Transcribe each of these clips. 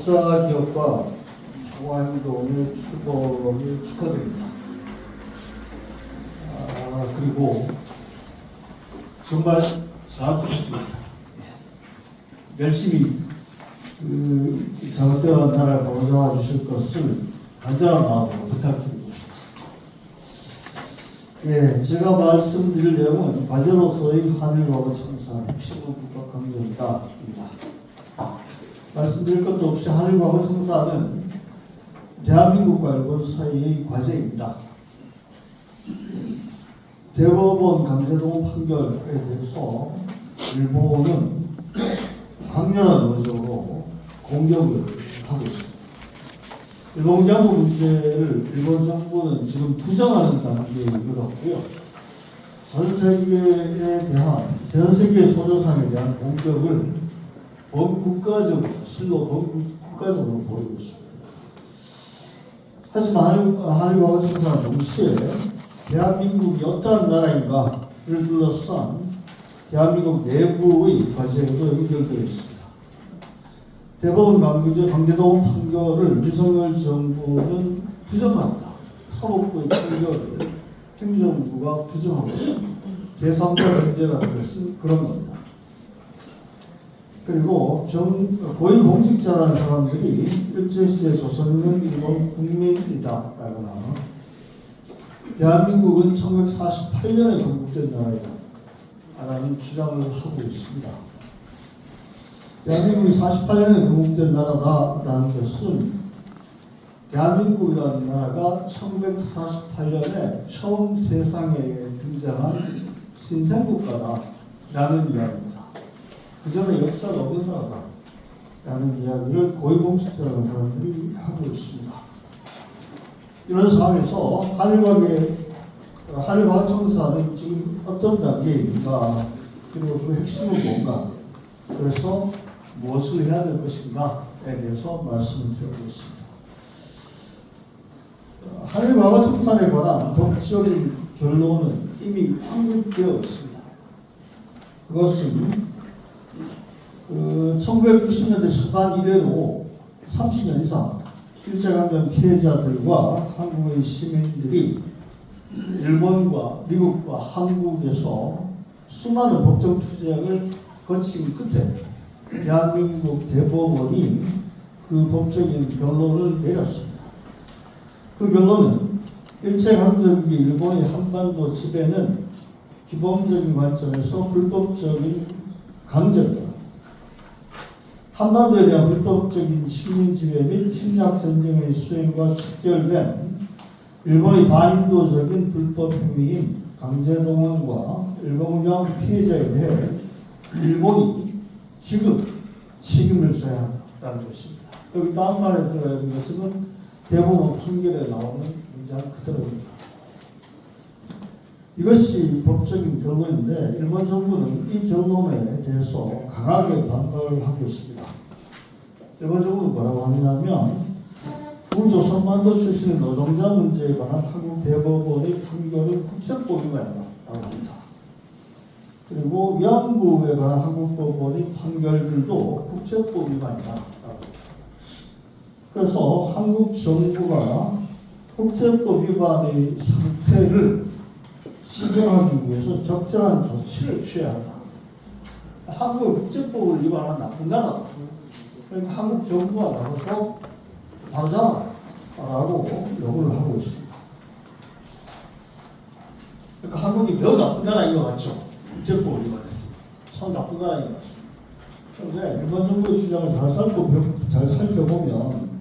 역사 기억과 통화행동의 출범을 축하드립니다. 그리고 정말 잘하셨습니다. 열심히 잘못된 나라를 보호해 주실 것을 간절한 마음으로 부탁드립니다. 예, 제가 말씀드릴 내용은 과제로서의 한일과거 청사 핵심은 국가 강조입니다. 말씀드릴 것도 없이 한일과거 청사는 대한민국과 일본 사이의 과제입니다. 대법원 강제동 판결에 대해서 일본은 강렬한 의지로 공격을 하고 있습니다. 일본 장소 문제를 일본 정부는 지금 부정하는 단계에 이르렀고요. 전 세계 소조상에 대한 공격을 범국가적으로, 실로 범국가적으로 보이고 있습니다. 하지만 한일과거 청사는 동시에 대한민국이 어떠한 나라인가를 둘러싼 대한민국 내부의 과제에도 연결되어 있습니다. 대법원 강제동 판결을 윤석열 정부는 부정합니다. 사법부의 판결을 행정부가 부정하고 있습니다. 제3자 문제라는 것은 그런 겁니다. 그리고 고위공직자라는 사람들이 일제시대 조선은 일본 국민이다 라거나 대한민국은 1948년에 건국된 나라이다 라는 주장을 하고 있습니다. 대한민국이 48년에 건국된 나라다라는 것은 대한민국이라는 나라가 1948년에 처음 세상에 등장한 신생국가다라는 이야기입니다. 그 전에 역사가 없는 나라다라는 이야기를 고위공직자라는 사람들이 하고 있습니다. 이런 상황에서 한일과거 청사는 지금 어떤 단계인가, 그리고 그 핵심은 뭔가, 그래서 무엇을 해야 될 것인가에 대해서 말씀을 드려보겠습니다. 한일과거 청사에 관한 법적인 결론은 이미 확립되어 있습니다. 그것은 1990년대 초반 이래로 30년 이상 일제강점 피해자들과 한국의 시민들이 일본과 미국과 한국에서 수많은 법정 투쟁을 거친 끝에 대한민국 대법원이 그 법적인 결론을 내렸습니다. 그 결론은 일제강점기 일본의 한반도 지배는 기본적인 관점에서 불법적인 강제입니다. 한반도에 대한 불법적인 식민지배 및 침략전쟁의 수행과 직결된 일본의 반인도적인 불법 행위인 강제동원과 일본령 피해자에 대해 일본이 지금 책임을 져야 한다는 것입니다. 여기 다음판에 들어야 하는 것은 대법원 판결에 나오는 문장 그대로입니다. 이것이 법적인 결론인데 일본 정부는 이 결론에 대해서 강하게 반발을 하고 있습니다. 일본 정부는 뭐라고 하냐면 구조선반도 출신의 노동자 문제에 관한 한국 대법원의 판결은 국제법 위반이라고 합니다. 그리고 위안부에 관한 한국 법원의 판결들도 국제법 위반이라고 합니다. 그래서 한국 정부가 국제법 위반의 상태를 시정하기 위해서 적절한 조치를 취해야 한다. 한국은 국제법을 위반한 나쁜 나라다. 그러니까 한국 정부가 나서서 바로잡아라고 요구를 하고 있습니다. 그러니까 한국이 매우 나쁜 나라인 것 같죠. 국제법을 위반했습니다. 참 나쁜 나라인 것 같습니다. 그런데 일본 정부의 주장을 잘 살펴보면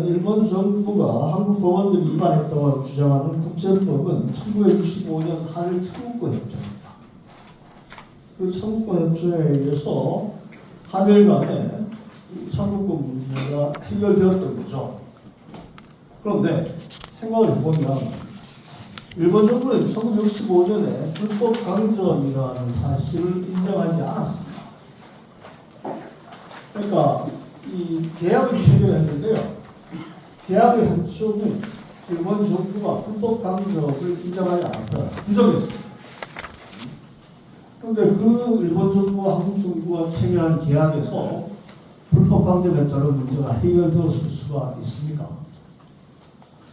일본 정부가 한국 법원들이 위반했다고 주장하는 국제법은 1965년 한일 청구권 협정입니다. 그 청구권 협정에 의해서 한일 간에 청구권 문제가 해결되었던 거죠. 그런데 생각을 해보면 일본 정부는 1965년에 불법 강점이라는 사실을 인정하지 않았습니다. 그러니까 이 계약을 체결했는데요. 계약의 한쪽은 일본 정부가 불법 강점을 인정하지 않았어요. 부정했습니다. 그런데 그 일본 정부와 한국 정부가 체결한 계약에서 불법 강점에 따른 문제가 해결되었을 수가 있습니까?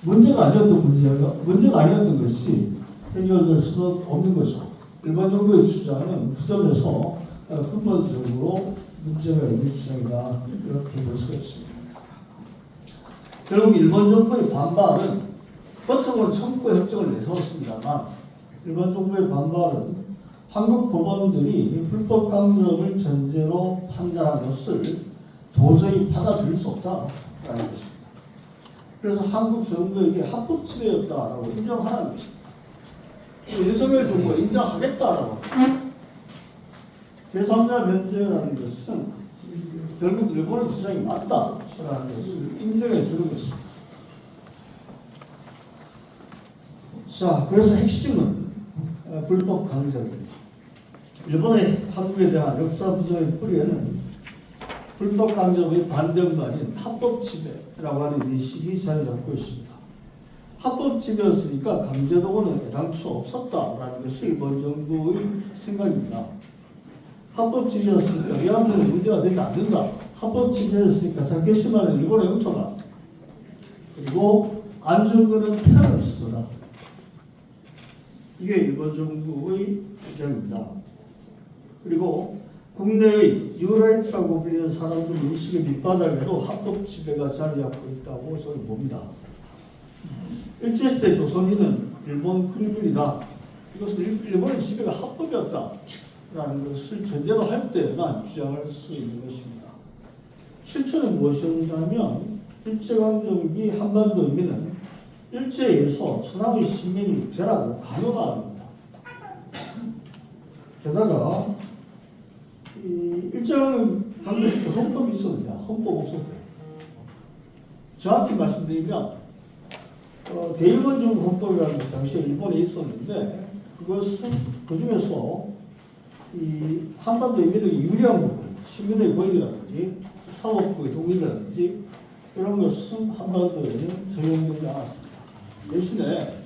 문제가 아니었던 것이 해결될 수는 없는 거죠. 일반 정부의 주장은 그 점에서 근본적으로 문제가 있는 주장이다, 이렇게 볼 수가 있습니다. 결국 일본 정부의 반발은 겉으로는 청구 협정을 내세웠습니다만 일본 정부의 반발은 한국 법원들이 불법 강점을 전제로 판단한 것을 도저히 받아들일 수 없다라는 것입니다. 그래서 한국 정부에게 합법 지배였다라고 인정하라는 것입니다. 윤석열 정부가 인정하겠다라고 제3자 면제라는 것은 결국 일본의 주장이 맞다라는 것을 인정해 주는 것입니다. 자, 그래서 핵심은 불법 강점입니다. 일본의 한국에 대한 역사 부정의 뿌리에는 불법 강점의 반대말인 합법 지배라고 하는 인식이 자리 잡고 있습니다. 합법 지배였으니까 강제동원은 애당초 없었다라는 것이 일본 정부의 생각입니다. 합법 지배였으니까 위안부는 문제가 되지 않는다. 합법 지배였으니까 다케시마는 일본의 영토다. 그리고 안중근은 테러리스트다. 이게 일본 정부의 주장입니다. 그리고 국내의 뉴라이트라고 불리는 사람들 인식의 밑바닥에도 합법 지배가 자리 잡고 있다고 저는 봅니다. 일제시대 조선인은 일본 국민이다. 이것은 일본의 지배가 합법이었다라는 것을 전제로 할 때만 주장할 수 있는 것입니다. 실체는 무엇이었냐면 일제강점기 한반도 의미는 일제에서 천황의 시민이 되라고 강요가 합니다. 게다가 일제강점기 헌법이 있었느냐? 헌법 없었어요. 정확히 말씀드리면 대일본중 헌법이라는 것이 당시에 일본에 있었는데 그것은 그 중에서 이 한반도 인민에게 유리한 부분, 시민의 권리라든지 사법부의 독립이라든지 이런 것은 한반도에는 적용되지 않았습니다. 대신에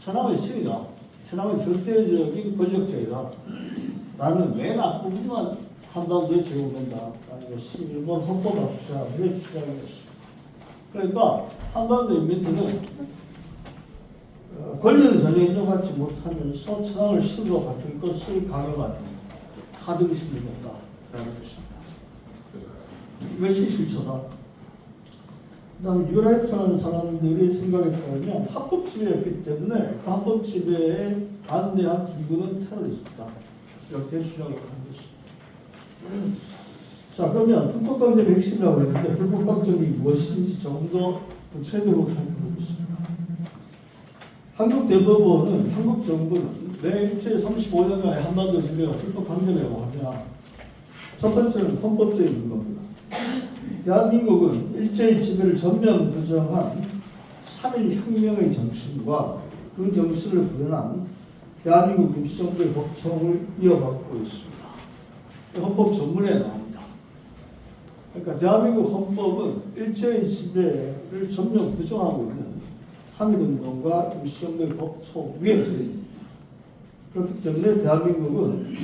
천황의 신이다, 천황의 절대적인 권력자이다 라는 맨 앞부분만 한반도에 적용된다라는 것이 일본 헌법학자들의 주장이었습니다. 그러니까 한반도 인민들은 권리는 전혀 인정받지 못하면서 천황을 신으로 같은 것을 강요받는 하등이 심리였다라는 것입니다. 이것이 실체다. 그 다음에 뉴라이트라는 사람들이 생각에 따르면 합법 지배였기 때문에 그 합법 지배에 반대한 기구는 테러리스트다. 이렇게 주장을 하는 것입니다. 자, 그러면 불법강점 핵심이라고 했는데 불법강점이 무엇인지 조금 더 구체적으로 살펴보겠습니다. 한국 대법원은, 한국 정부는 왜 일제 35년간의 한반도 지배가 불법강점이라고 하냐. 첫 번째는 헌법적인 겁니다. 대한민국은 일제의 지배를 전면 부정한 3.1 혁명의 정신과 그 정신을 구현한 대한민국 임시정부의 법통을 이어받고 있습니다. 헌법 전문에 나옵니다. 그러니까 대한민국 헌법은 일제의 지배를 전면 부정하고 있는 3.1운동과 임시정부의 법통 위에 있습니다. 그렇기 때문에 대한민국은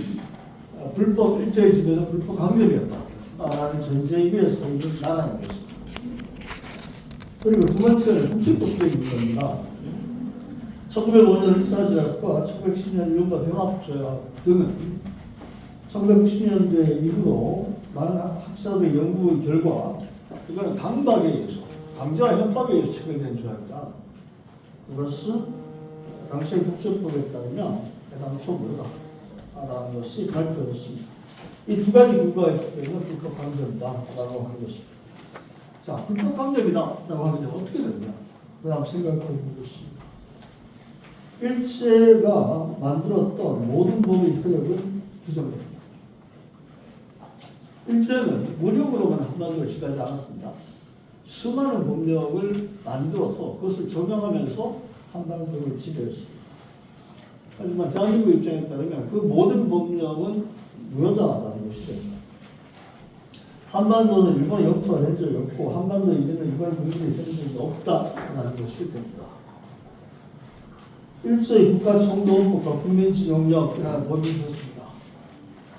불법 일제의 지배는 불법 강점이었다 라는 전제에 의해서 있는 나라인 것입니다. 그리고 두 번째는 국제법적인 겁니다. 1905년 을사조약과 1910년 유엔과 병합조약 등은 1990년대 이후로 많은 학자들의 연구의 결과 이거는 강박에 의해서, 강제와 협박에 의해서 체결된 조약이다. 이것은 당시의 국제법에 따르면 애당초 무효다라는 것이 발표됐습니다. 이 두 가지 근거가 있기 때문에 불법 강점이다라고 하는 것입니다. 자, 불법 강점이다라고 하면 어떻게 되느냐? 그 다음 생각해 보겠습니다. 일제가 만들었던 모든 법의 효력은 부정됩니다. 일제는 무력으로만 한반도를 지배하지 않았습니다. 수많은 법령을 만들어서 그것을 적용하면서 한반도를 지배했습니다. 하지만 대한민국 입장에 따르면 그 모든 법령은 무효다라는 것이죠. 한반도는 일본의 영토가 된 적이 없고 한반도에 있는 일본 국민이 된 적이 없다라는 것이 됩니다. 일제의 국가청도헌법과 국민징용령이라는 법이 있었습니다.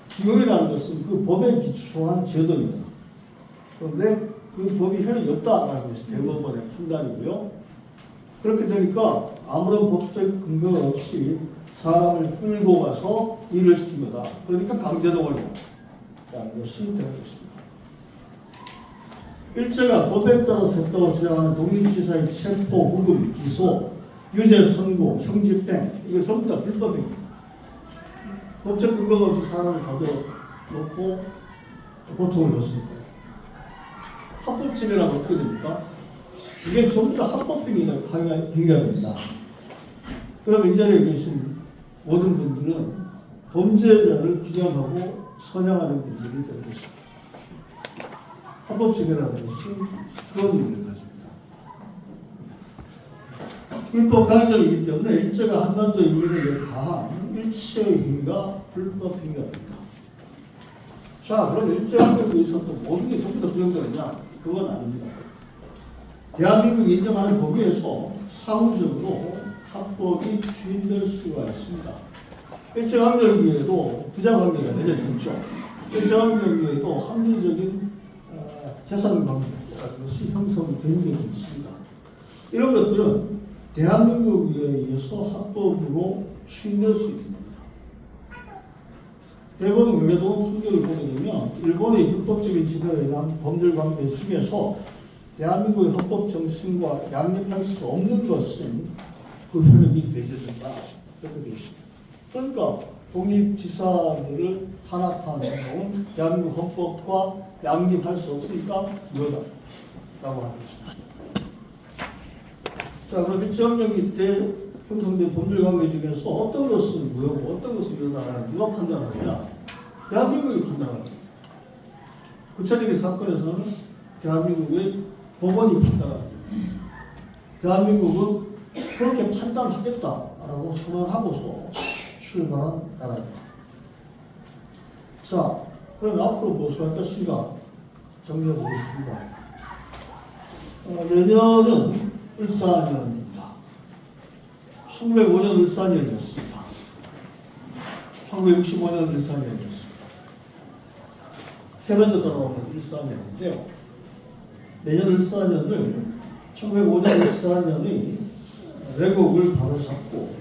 징용이라는 것은 그 법에 기초한 제도입니다. 그러니까 일본의 국민들이 된 적이 없다. 그것을 정당화하기 위해서. 그리고 두 번째는 헌법적인 겁니다. 일제가 만들었던 모든 법의 효력은 부정됩니다. 그런데 그 법이 효력이 없다라는 것이 대법원의 판단이고요. 그렇게 되니까 아무런 법적 근거가 없이 사람을 끌고 가서 일을 시킨 거다. 그러니까 강제동원이라는 것이 되는 것입니다. 일제가 법에 따라서 했다고 주장하는 독립지사의 체포, 구금, 기소, 유죄 선고, 형집행 이게 전부 다 불법입니다. 법적 근거가 없이 사람을 가둬놓고 고통을 줬습니다. 합법침해라면 어떻게 됩니까? 이게 전부 다 합법행위가 됩니다. 그럼 이 자리에 계신 모든 분들은 범죄자를 기념하고 선양하는 분들이 되는 것입니다. 합법침해라는 것은 그런 의미를 가집니다. 불법 강정이기 때문에 일제가 한반도 인민에게 가한 일체의 행위가 불법 행위가 됩니다. 자, 그럼 일제강점기에 있었던 모든 게 전부 다 부정되느냐? 그건 아닙니다. 대한민국이 인정하는 법에서 사후적으로 합법이 추진될 수가 있습니다. 일제강점기에도 부자관계가 내려졌죠. 일제강점기에도 합리적인 재산관계라는 것이 형성된 적이 있습니다. 이런 것들은 대한민국에 의해서 합법으로 추진될 수 있습니다. 대부분 외도 통계를 보게 되면 일본의 불법적인 지배에 의한 법률 관계 중에서 대한민국의 헌법 정신과 양립할 수 없는 것은 그 효력이 배제된다. 이렇게 되어 있습니다. 그러니까 독립지사를 탄압하는 경우는 대한민국 헌법과 양립할 수 없으니까 무효다라고 하고 있습니다. 자, 그럼 일제강점기 때 형성된 법률 관계 중에서 어떤 것은 무효고 어떤 것은 유효다라는 누가 판단하느냐? 대한민국이 판단합니다. 구체적인 사건에서는 대한민국의 법원이 판단합니다. 대한민국은 그렇게 판단하겠다라고 선언하고서 출발한 나라입니다. 자, 그럼 앞으로 무엇을 할 것인가 정리해 보겠습니다. 내년은 을사년입니다. 1905년 을사년이었습니다. 1965년 을사년이었습니다. 세 번째 돌아오는 을사년인데요. 내년 을사년을 1905년 을사년의 왜곡을 바로잡고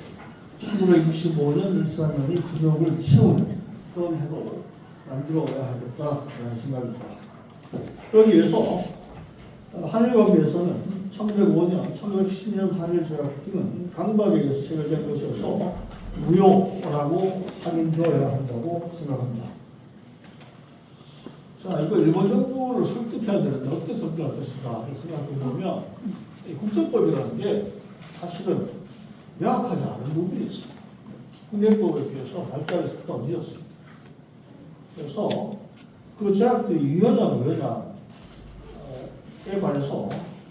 1965년 을사년의 부족을 채우는 그런 해로 만들어야 하겠다라는 생각입니다. 그러기 위해서 한일관계에서는 1905년, 1910년 한일조약 등은 강박에 의해서 체결된 것이어서 무효라고 확인되어야 한다고 생각합니다. 자, 이거 일본 정부를 설득해야 되는데 어떻게 설득할 것인가 생각해 보면 국제법이라는 게 사실은 명확하지 않은 부분이 있습니다. 국내법에 비해서 발달의 속도가 늦었습니다. 그래서 그 제약들이 유효냐 무효냐에 관해서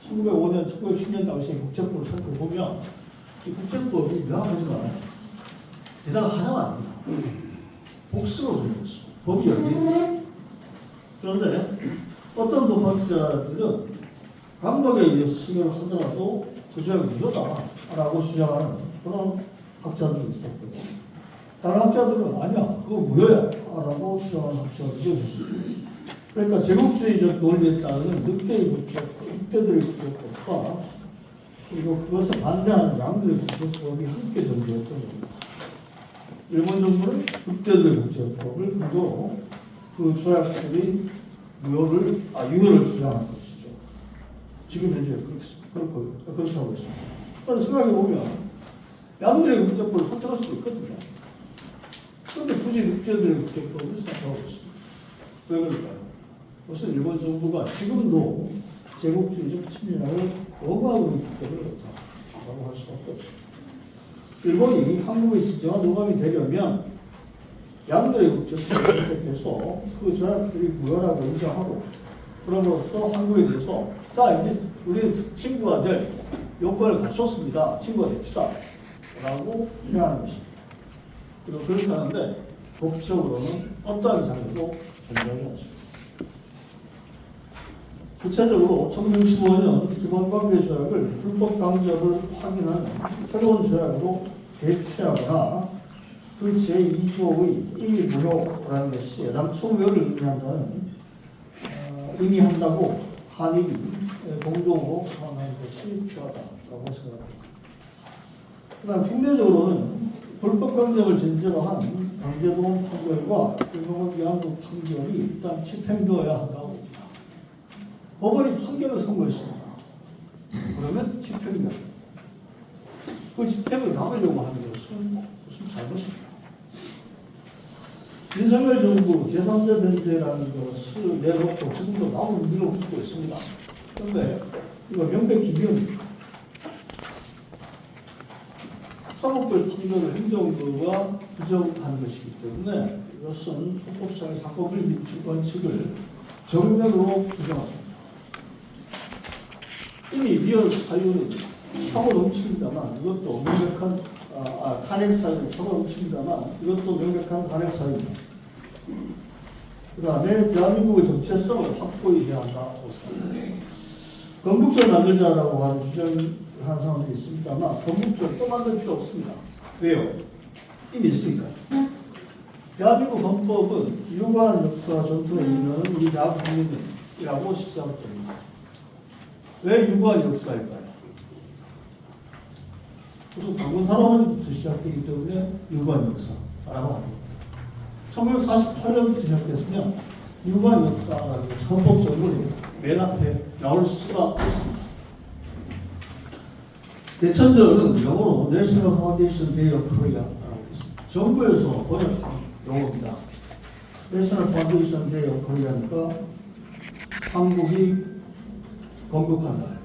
1905년, 1910년 당시에 국제법을 살펴보면 이 국제법이 명확하지만 게다가 하나가 아닙니다. 복수로 되어 있어요. 법이 여기 있어요. 그런데 어떤 법학자들은 강박에 의해서 승인을 하더라도 그 조약이 무효다라고 주장하는 그런 학자들이 있었고요. 다른 학자들은 아니야, 그거 무효야라고 주장하는 학자들이 있습니다. 그러니까 제국주의적 논리에 따르는 늑대의 국제법, 늑대들의 국제법과 그리고 그것을 반대하는 양들의 국제법이 함께 존재했던 겁니다. 일본 정부는 늑대들의 국제법을 가지고 그 조약들이 유효를 주장하는 것이죠. 지금 현재 그렇게 하고 있습니다. 그런데 생각해보면 양들의 국제법을 선택할 수도 있거든요. 그런데 굳이 늑대들의 국제법을 선택하고 있습니다. 왜 그럴까요? 그것은 일본 정부가 지금도 제국주의적 침략을 거부하고 있기 때문에 그렇다고 할 수밖에 없습니다. 일본이 한국의 실정과 노감이 되려면 양들의 국제법을 선택해서 그 조약들이 무효라고 인정하고 그럼으로써 한국에 대해서 자, 이제 우리 친구가 될 요건을 갖췄습니다. 친구가 됩시다. 라고 생각하는 것입니다. 그리고 그렇게 하는데 법적으로는 어떠한 장애도 존재하지 않습니다. 구체적으로 1965년 기본관계조약을 불법 강제를 확인하는 새로운 조약으로 대체하거나 그 제2조의 임의무효라는 것이 당초 무효를 의미한다는 의미한다고 한인이 공동으로 선언한 것이 필요하다고 생각합니다. 그다음 국내적으로는 불법 강점을 전제로 한 강제동원 판결과 일본군 위안부 판결이 일단 집행되어야 한다고 봅니다. 법원이 판결을 선고했습니다. 그러면 집행돼요. 그 집행을 막으려고 하는 것은 무슨 잘못입니다. 윤석열 정부 제3자 변제라는 것을 내놓고 지금도 나오는 밀어붙이고 있습니다. 그런데 이거 명백히 위헌입니다. 사법부의 판결을 행정부가 부정하는 것이기 때문에 이것은 헌법상의 사법을 및 원칙을 정면으로 부정합니다. 이미 위헌 사유는 사고 넘칩니다만 이것도 명백한 탄핵 사유는 사고 넘칩니다만 이것도 명백한 탄핵 사유입니다. 그 다음에 대한민국의 정체성을 확고히 해야 한다고 생각합니다. 건국절 만들자라고 하는 주장하는 사람들이 있습니다만 건국절 또 만들 필요 없습니다. 왜요? 이미 있으니까요. 대한민국 헌법은 유구한 역사와 전통에 있는 우리 대한민국 국민이라고 시작됩니다. 왜 유구한 역사일까요? 우선 방문 할아버지부터 시작되기 때문에 유구한 역사라고 합니다. 1948년부터 시작됐으면 유구한 역사라는 헌법적으로 맨 앞에 나올 수가 없습니다. 대천절은 영어로 National Foundation Day of Korea라고 있습니다. 정부에서 번역한 용어입니다. National Foundation Day of Korea니까 한국이 건국한 날입니다.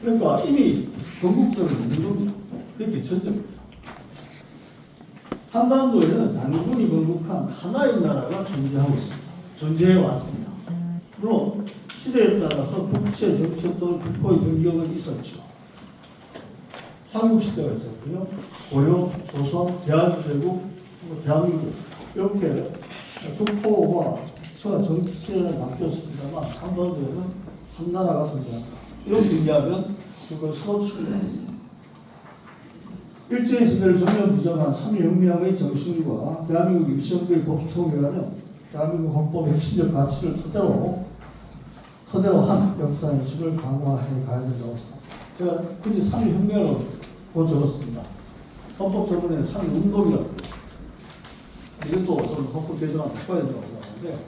그러니까 이미 건국절은 있는 겁니다. 그게 대천절입니다. 한반도에는 단군이 건국한 하나의 나라가 존재하고 있습니다. 존재해 왔습니다. 물론 시대에 따라서 국제 정책 또는 국호의 변경은 있었죠. 삼국시대가 있었고요. 고려, 조선, 대한제국, 대한민국 이렇게 국호와 정치에 바뀌었습니다만 한반도에는 한 나라가 존재한다. 이렇게 얘기하면 그걸 서로 충분합니다. 일제의 지배를 전면 부정한 3.1혁명의 정신과 대한민국 임시정부의 법통이라는 대한민국 헌법의 핵심적 가치를 토대로 한 역사인식을 강화해 가야 된다고 생각합니다. 제가 굳이 3.1혁명을 적었습니다. 헌법 저번에 3.1운동이라고 이것도 저는 헌법 개정안 바꿔야 된다고 생각하는데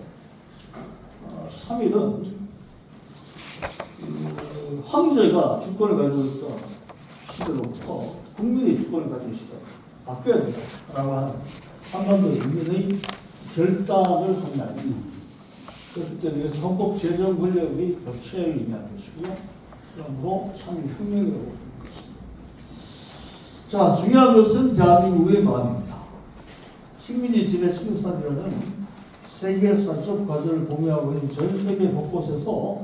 3.1은 황제가 주권을 가지고 있던 시대로부터 국민의 주권을 가진 시대 바뀌어야 된다라고 하는 한반도 인민의 결단을 한 날입니다. 그렇기 때문에 헌법 제정 권력의 교체를 의미하는 것이고요. 그러므로 3.1혁명이라고 부르는 것입니다. 자, 중요한 것은 대한민국의 마음입니다. 식민지 지배 식민사들은 세계 사적 과제를 공유하고 있는 전 세계 곳곳에서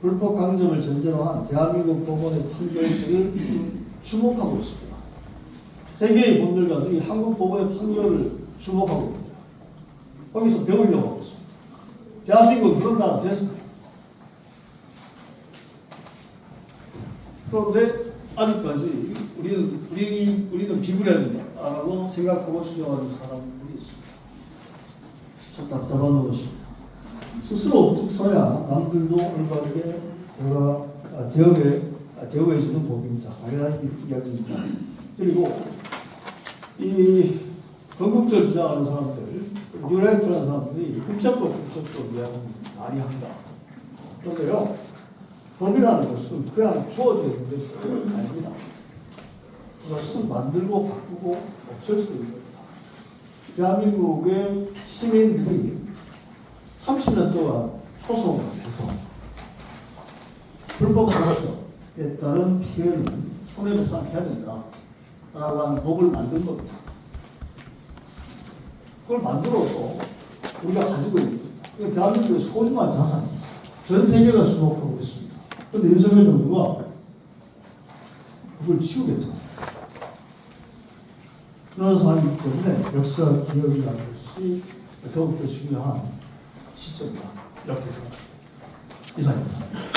불법 강점을 전제로 한 대한민국 법원의 판결들을 주목하고 있습니다. 세계의 법률가들이 한국 법원의 판결을 주목하고 있어요. 거기서 배우려고 하고 있습니다. 대한민국 그런 나라 됐습니다. 그런데 아직까지 우리는 비굴해야 된다라고 생각하고 주장하는 사람들이 있습니다. 참 답답한 것입니다. 스스로 우뚝 서야 남들도 올바르게 대우해주는 법입니다. 당연한 이야기입니다. 그리고 이 건국절 주장하는 사람들, 뉴라이트라는 사람들이 국적법 이야기 많이 합니다. 그런데요, 법이라는 것은 그냥 주어져 있는 것이 아닙니다. 그것은 만들고 바꾸고 없앨 수 있는 겁니다. 대한민국의 시민들이 30년 동안 소송을 해서 불법 강점에 따른 피해는 손해배상해야 된다라고 하는 법을 만든 겁니다. 그걸 만들어서 우리가 가지고 있는 거예요. 대한민국의 소중한 자산입니다. 전 세계가 주목하고 있습니다. 그런데 윤석열 정부가 그걸 치우겠다. 그런 상황이기 때문에 역사 기억이라는 것이 더욱더 중요한 시점이다. 이렇게 생각합니다. 이상입니다.